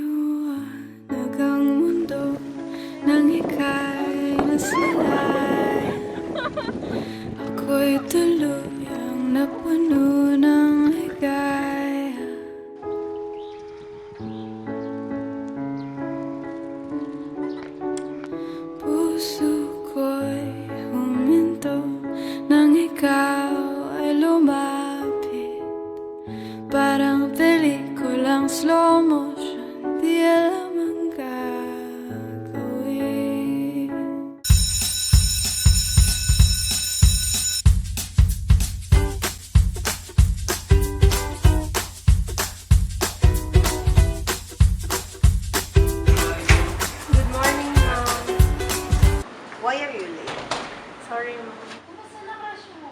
Lumiwanag ang mundo nang ika'y nasalay. Ako'y tuluyang napuno ng ligaya. Puso ko'y huminto nang ikaw ay lumapit. Parang pelikulang slow motion, di alam ang gagawin. Good morning, ma'am. Why are you late? Sorry, ma'am. Kumusta na crush mo?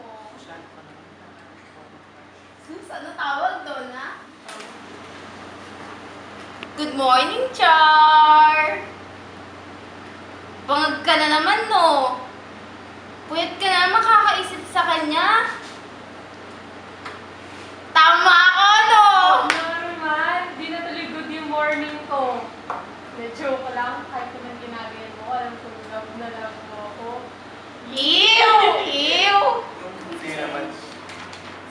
Sus, ano tawag doon, ha? Good morning, Char! Bangag ka na naman, no? Puyat ka na makakaisip sa kanya. Tama ako, no? Naman, di na tuloy good yung morning ko. Medyo ko lang, kahit kung anong ginagawa mo, alam ko love na love mo ako. Ew! Ew! Sino naman?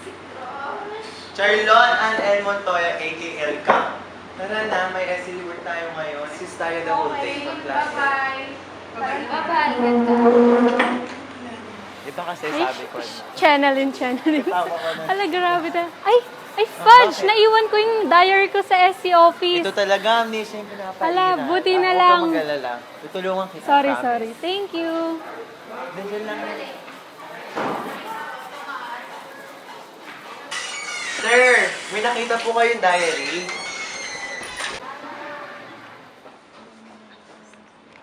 Si crush. Charlon and El Montoya, a.k.a. Elka. Tara na, may SC work tayo ngayon. Sis tayo the whole day ng klase. Bye-bye. Bye-bye. Di ba kasi sabi ko? Channeling. Tama ko na. Ala, grabe na. Ay, fudge! Naiwan ko yung diary ko sa SC office. Ito talaga, amnesia yung pinapahinga. Ala, buti na lang. Huwag kang mag-alala. Tutulungan kita. Sorry. promise. Thank you. Nandiyan lang. Sir, may nakita po kayong diary.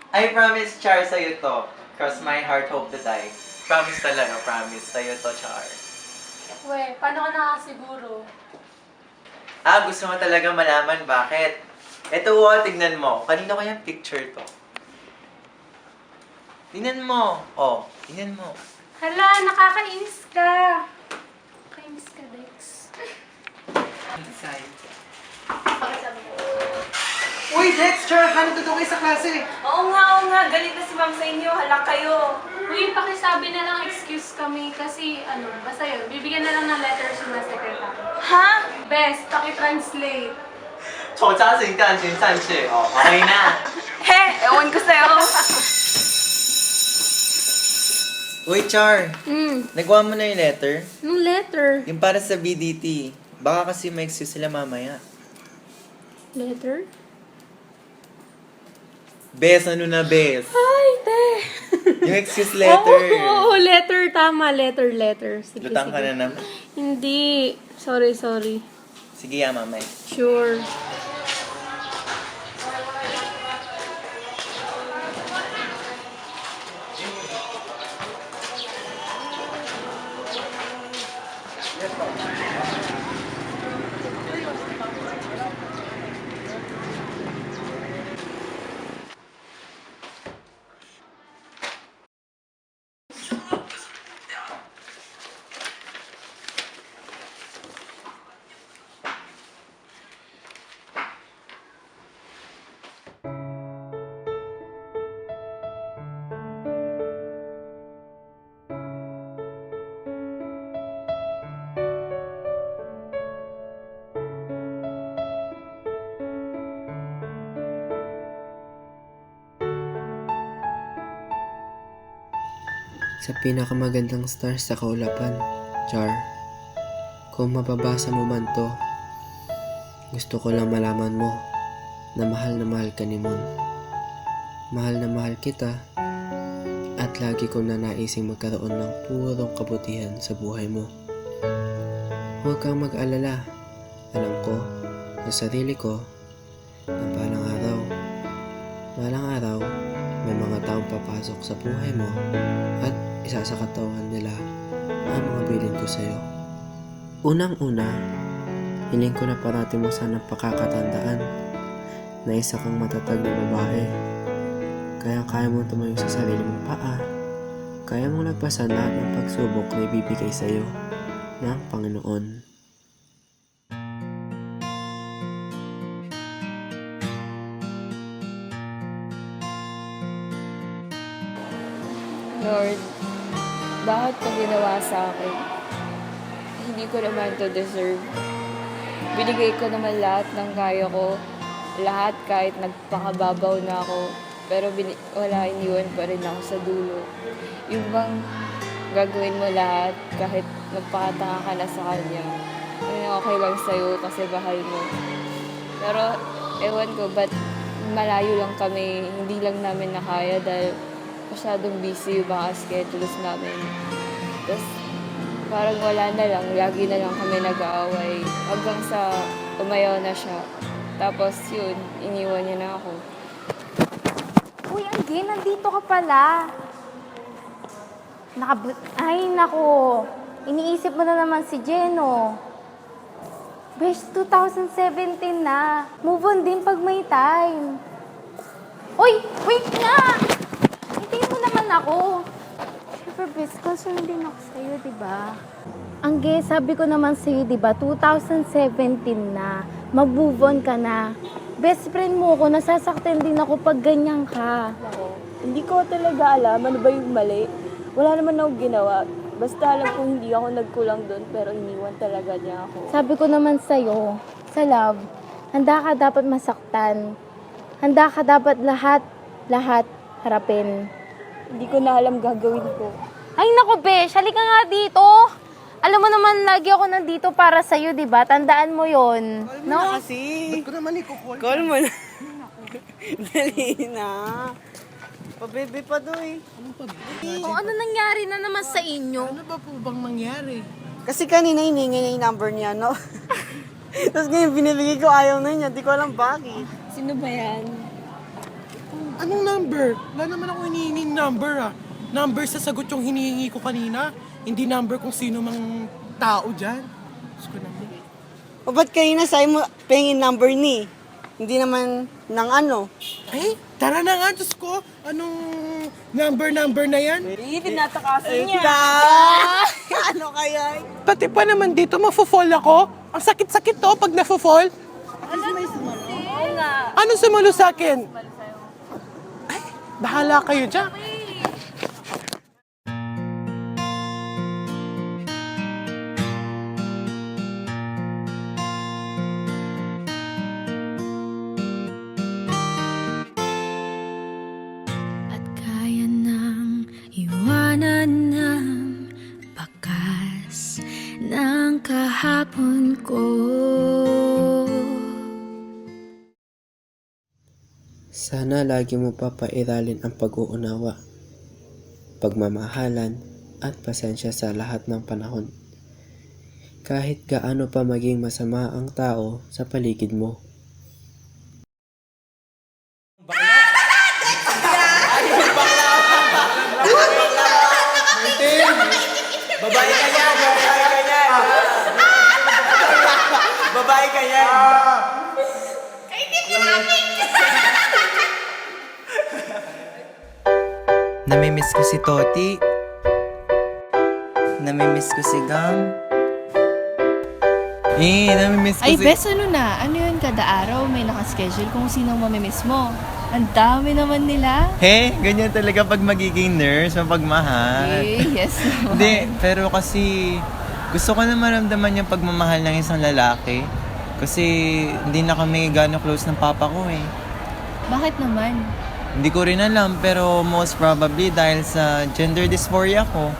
I promise, Char, sa'yo to. Cross my heart, hope to die. Promise talaga, promise. Sa'yo to, Char. We, paano ka nakasiguro? Gusto mo talaga malaman bakit? Ito, tignan mo. Kanino kayang picture to? Tingnan mo. Tingnan mo. Hala, nakakainis ka. Nakakainis ka, Dex. Inside. Pakisabi ko. Uy, Dexter! Kano to kayo sa klase? Oo nga. Galit na si ma'am sa inyo. Hala kayo. Uy, pakisabi na lang excuse kami kasi basta yun, bibigyan na lang ng letters yung na secretary. Ha? Best, paki-translate. 丑家型干型战士哦，okay na. He, ewan ko sa'yo. Uy, Char. Nagawa mo na yung letter? Nung letter? Yung para sa BDT. Baka kasi may excuse sila mamaya. Letter? Bes, ano na, Bes? Ay, te! Yung excuse letter. Oo, letter. Tama, letter. Sige, Lutang ka sige. na naman. Hindi. Sorry. Sige, mamay. Sure. Sa pinakamagandang star sa kaulapan, Char. Kung mababasa mo man to, gusto ko lang malaman mo na mahal ka ni Moon. Mahal na mahal kita at lagi kong nanaising magkaroon ng purong kabutihan sa buhay mo. Huwag kang mag-alala. Alam ko sa sarili ko na balang araw, may mga taong papasok sa buhay mo at isasakatawan nila ang mga bilin ko sa'yo. Unang-una, hiling ko na parati mo sanang pakakatandaan na isa kang matatag na babae. Kaya mo tumayo sa sarili mong paa Kaya mong lagpasan lahat ng pagsubok na ibibigay sa iyo ng Panginoon. Lord, bakit ka ginawa sa akin? Hindi ko naman to deserve. Binigay ko naman lahat ng kaya ko. Lahat kahit nagpakababaw na ako. Pero wala, iniwan pa rin ako sa dulo. Yung bang gagawin mo lahat kahit magpakatanga ka na sa kanya. Okay lang sa'yo kasi bahal mo. Pero ewan ko, ba't malayo lang kami, hindi lang namin nakaya dahil masyadong busy yung mga schedules namin. Tapos parang wala na lang, lagi na lang kami nag-aaway hanggang sa umayaw na siya. Tapos yun, iniwan niya na ako. Uy, Angge, nandito ka pala. Ay, nako. Iniisip mo na naman si Jeno. Besh, 2017 na. Move on din pag may time. Uy, wait nga! Hintayin mo naman ako. Siyempre, Besh, concerned din ako sa'yo, diba? Angge, sabi ko naman sa'yo, diba, 2017 na. Mag-move on ka na. Best friend mo ko, nasasaktan din ako pag ganyan ka. Ako, hindi ko talaga alam ano ba yung mali. Wala naman ako ginawa. Basta alam ko hindi ako nagkulang doon pero iniwan talaga niya ako. Sabi ko naman sa'yo, sa love, handa ka dapat masaktan. Handa ka dapat lahat harapin. Hindi ko na alam gagawin ko. Ay nako, Besh, halika nga dito. Alam mo naman, lagi ako nandito para sa'yo, di ba? Tandaan mo yon, no? Ba't ko naman i-call? Call mo na. Dali na. Pabebe pa to eh. O, ano nangyari na naman sa inyo? Ano ba po bang mangyari? Kasi kanina hiningi niya yung number niya, no? Tapos ngayon binibigay ko ayaw na niya. Di ko alam bakit. Sino ba yan? Anong number? Wala naman ako hinihinging number ah. Number sa sagot yung hinihingi ko kanina. Hindi number kung sino mang tao dyan. Diyos ko naman. O ba't kanina sa'yo mo pengin number ni? Hindi naman ng ano. Ay, tara na nga, Diyos ko. Anong number na yan? Tinatakasan niya. Ano kaya? Pati pa naman dito, mafo-fall ako. Ang sakit-sakit to pag nafo-fall. Ano sumulo sa akin? Ay, bahala kayo dyan. At kaya nang iwanan ng bakas ng kahapon ko. Sana lagi mo papairalin ang pag-uunawa, pagmamahalan at pasensya sa lahat ng panahon. Kahit gaano pa maging masama ang tao sa paligid mo. Babae ka yan! Babae ka yan! Namimiss ko si Toti. Namimiss ko si Gang. Namimiss ko Ay, si... bes, ano na? Ano yun kada araw may nakaschedule kung sinong mamimiss mo? Ang dami naman nila. Ganyan talaga pag magiging nurse, mapagmahal. Yes naman. Hindi, pero kasi gusto ko na maramdaman yung pagmamahal ng isang lalaki. Kasi hindi na kami gano'ng close ng papa ko eh. Bakit naman? Hindi ko rin alam, pero most probably dahil sa gender dysphoria ko.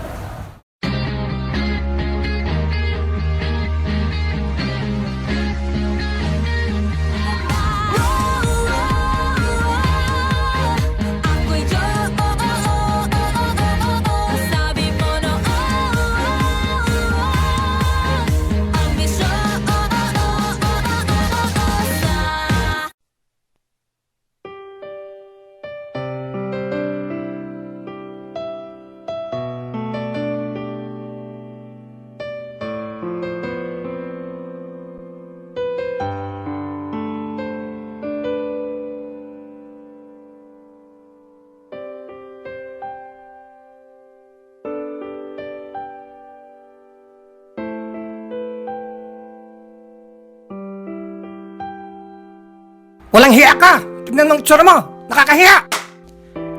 Walang hiya ka! Tignan ng tsura mo! Nakakahiya!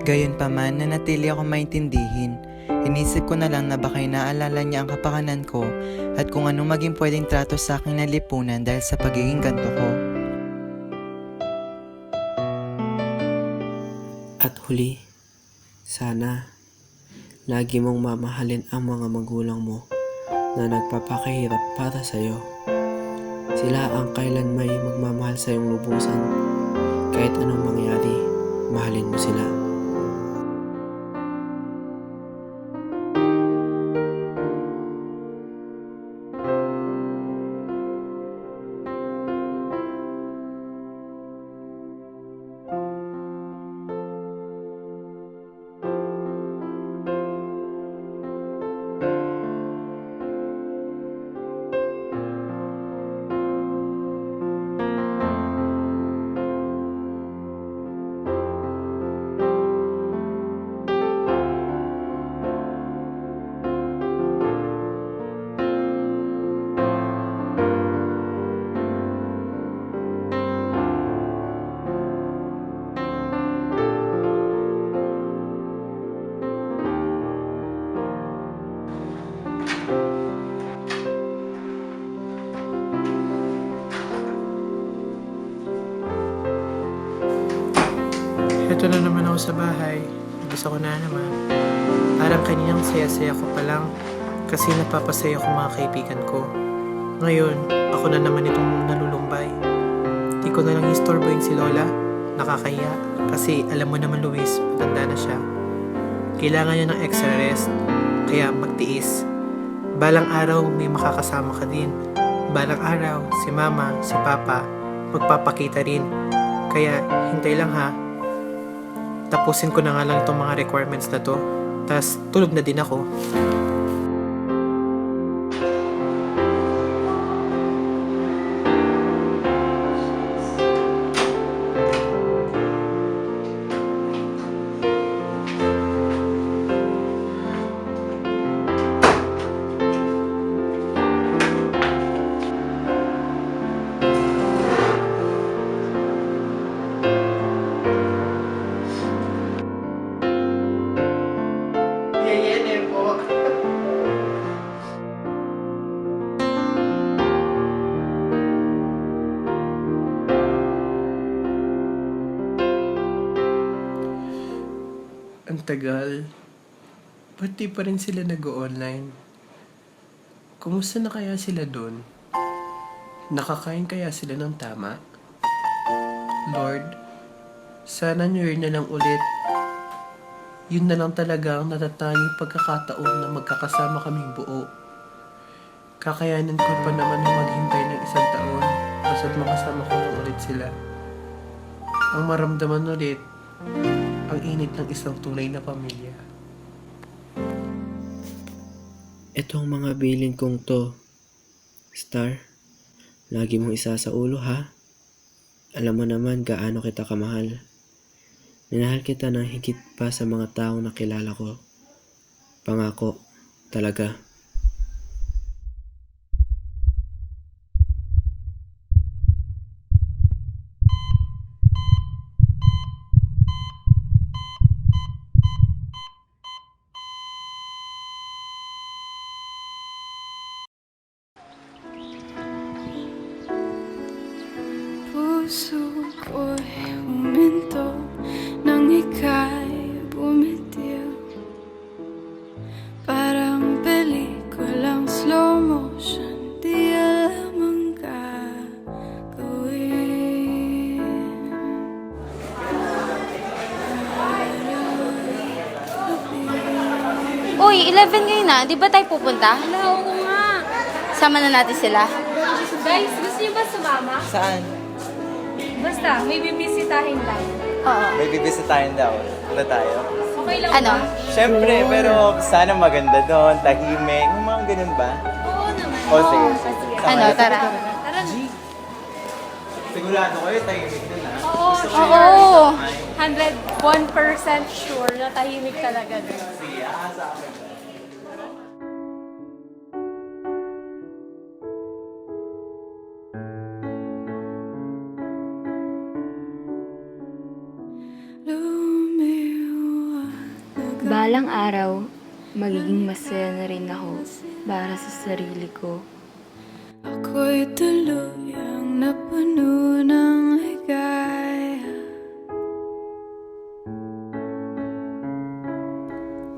Gayon pa man, nanatili ako maintindihin. Inisip ko na lang na baka'y naalala niya ang kapakanan ko at kung anong maging pwedeng trato sa aking nalipunan dahil sa pagiging ganto ko. At huli, sana lagi mong mamahalin ang mga magulang mo na nagpapakahirap para sa'yo. Sila ang kailan may magmamahal sa iyong lubusan. Kahit anong mangyari, mahalin mo sila. Ito na naman ako sa bahay. Gusto ko na naman. Parang kaninang saya-saya ko pa lang kasi napapasaya ko mga kaibigan ko. Ngayon, ako na naman itong nalulumbay. Di ko na lang istorbohin si Lola. Nakakahiya kasi alam mo naman Luis, matanda na siya. Kailangan niya ng extra rest, kaya magtiis. Balang araw may makakasama ka din. Balang araw, si Mama, si Papa, magpapakita rin. Kaya hintay lang ha. Tapusin ko na nga lang itong mga requirements na to. Tas tulog na din ako. Ang tagal. Ba't di pa rin sila nag-online? Kumusta na kaya sila dun? Nakakain kaya sila ng tama? Lord, sana New Year na lang ulit. Yun na lang talaga ang natatanging pagkakataon na magkakasama kaming buo. Kakayanin ko pa naman na maghintay ng 1 taon basta't makasama ko na ulit sila. Ang maramdaman ulit, ang init ng isang tunay na pamilya. Itong mga bilin kong to, Star, lagi mong isa sa ulo ha. Alam mo naman gaano kita kamahal. Minahal kita ng higit pa sa mga taong nakilala ko. Pangako, talaga. Puso ko'y huminto nang ika'y bumitiw. Parang pelikulang slow motion, di alam ang gagawin. Uy, 11 ngayon na. Di ba tayo pupunta? Wala, oo nga. Sama na natin sila. Guys, gusto niyo ba sumama? Saan? Basta, may bibisitahin lang. Oo. May bibisitahin daw. Ano tayo? Okay lang Ano? ba? Siyempre, pero sana maganda doon, tahimik, yung mga ganun ba? Oo naman. O sige. Ano, tara. Tara na. Sigurado kayo, tahimik din ha? Oo, Oo. 101% sure na tahimik talaga din. Sige, sa akin. Balang araw, magiging masaya na rin ako para sa sarili ko. Ako'y tuluyang napuno ng ligaya.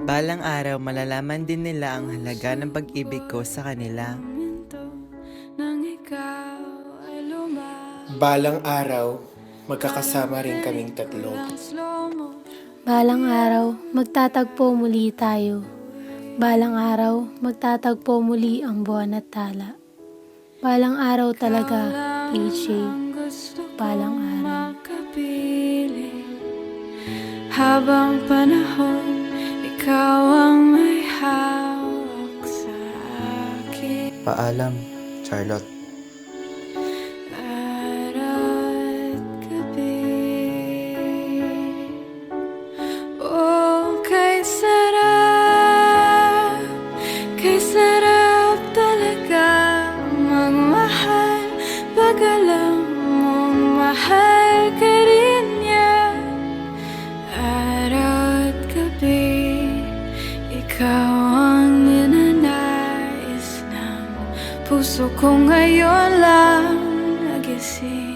Balang araw, malalaman din nila ang halaga ng pag-ibig ko sa kanila. Minto nang ikaw ay lumabas Balang araw, magkakasama rin kaming tatlo. ng slow motion. Balang araw, magtatagpo muli tayo. Balang araw, magtatagpo muli ang buwan at tala. Balang araw talaga, AJ. Ang gusto Balang kong araw. makapiling. Habang panahon, ikaw ang may hawak sa akin. Paalam, Charlotte. Araw at gabi. Oh, kay sarap talaga magmahal. Pag alam mong mahal ka rin niya. Araw at gabi, ikaw ang ninanais ng puso ko ngayon lang nagising.